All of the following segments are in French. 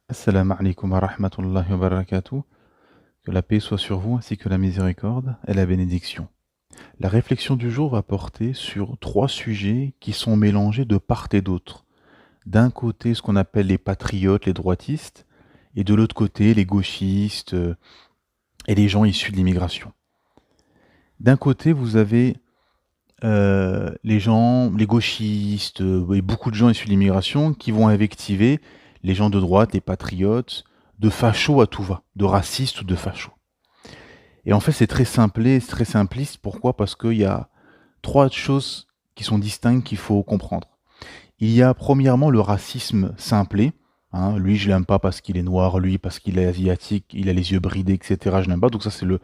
Assalamu alaikum wa rahmatullahi wa barakatuh. Que la paix soit sur vous ainsi que la miséricorde et la bénédiction. La réflexion du jour va porter sur trois sujets qui sont mélangés de part et d'autre. D'un côté, ce qu'on appelle les patriotes, les droitistes, et de l'autre côté, les gauchistes et les gens issus de l'immigration. D'un côté, vous avez les gens, les gauchistes et beaucoup de gens issus de l'immigration qui vont invectiver les gens de droite, les patriotes, de fachos à tout va, de racistes ou de fachos. Et en fait, c'est très simplé, c'est très simpliste. Pourquoi? Parce qu'il y a trois choses qui sont distinctes qu'il faut comprendre. Il y a premièrement le racisme simplé. Hein, lui, je l'aime pas parce qu'il est noir, lui parce qu'il est asiatique, il a les yeux bridés, etc. Je n'aime pas. Donc ça, c'est le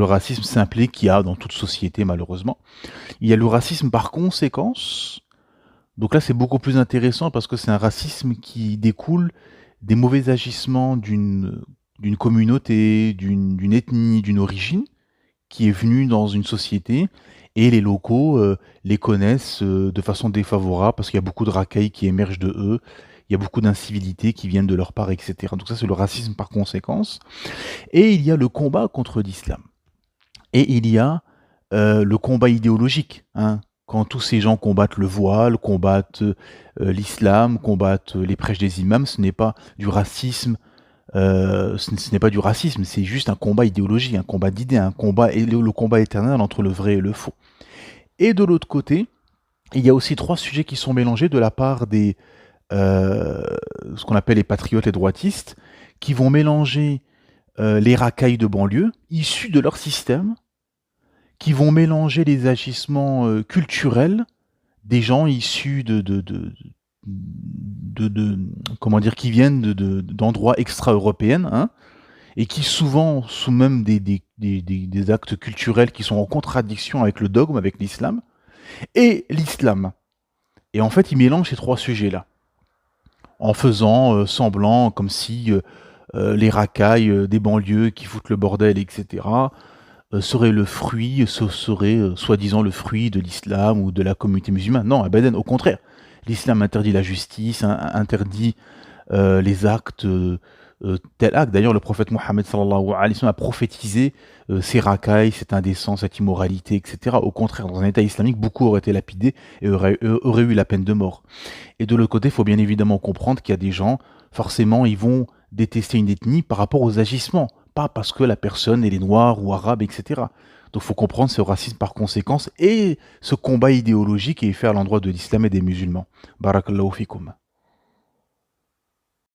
racisme simplé qu'il y a dans toute société, malheureusement. Il y a le racisme par conséquence. Donc là, c'est beaucoup plus intéressant parce que c'est un racisme qui découle des mauvais agissements d'une communauté, d'une ethnie, d'une origine qui est venue dans une société et les locaux les connaissent de façon défavorable parce qu'il y a beaucoup de racailles qui émergent de eux, il y a beaucoup d'incivilités qui viennent de leur part, etc. Donc ça, c'est le racisme par conséquence. Et il y a le combat contre l'islam. Et il y a le combat idéologique, hein, quand tous ces gens combattent le voile, combattent l'islam, combattent les prêches des imams, ce n'est pas du racisme, ce n'est pas du racisme, c'est juste un combat idéologique, un combat d'idées, un combat, et le combat éternel entre le vrai et le faux. Et de l'autre côté, il y a aussi trois sujets qui sont mélangés de la part des, euh, ce qu'on appelle les patriotes et droitistes, qui vont mélanger les racailles de banlieue, issus de leur système, qui vont mélanger les agissements culturels des gens issus de comment dire, qui viennent d'endroits extra-européens, hein, et qui souvent sont même des actes culturels qui sont en contradiction avec le dogme, avec l'islam, et l'islam. Et en fait, ils mélangent ces trois sujets-là, en faisant semblant comme si les racailles des banlieues qui foutent le bordel, etc., serait le fruit, ce serait soi-disant le fruit de l'islam ou de la communauté musulmane. Non, abadan, au contraire. L'islam interdit la justice, interdit les actes, tel acte. D'ailleurs, le prophète Mohammed sallallahu alayhi wa sallam a prophétisé ces racailles, cette indécence, cette immoralité, etc. Au contraire, dans un État islamique, beaucoup auraient été lapidés et auraient eu la peine de mort. Et de l'autre côté, il faut bien évidemment comprendre qu'il y a des gens, forcément, ils vont détester une ethnie par rapport aux agissements, pas parce que la personne elle est noire ou arabe, etc. Donc il faut comprendre ce racisme par conséquence et ce combat idéologique qui est fait à l'endroit de l'islam et des musulmans. Barakallahu fikum.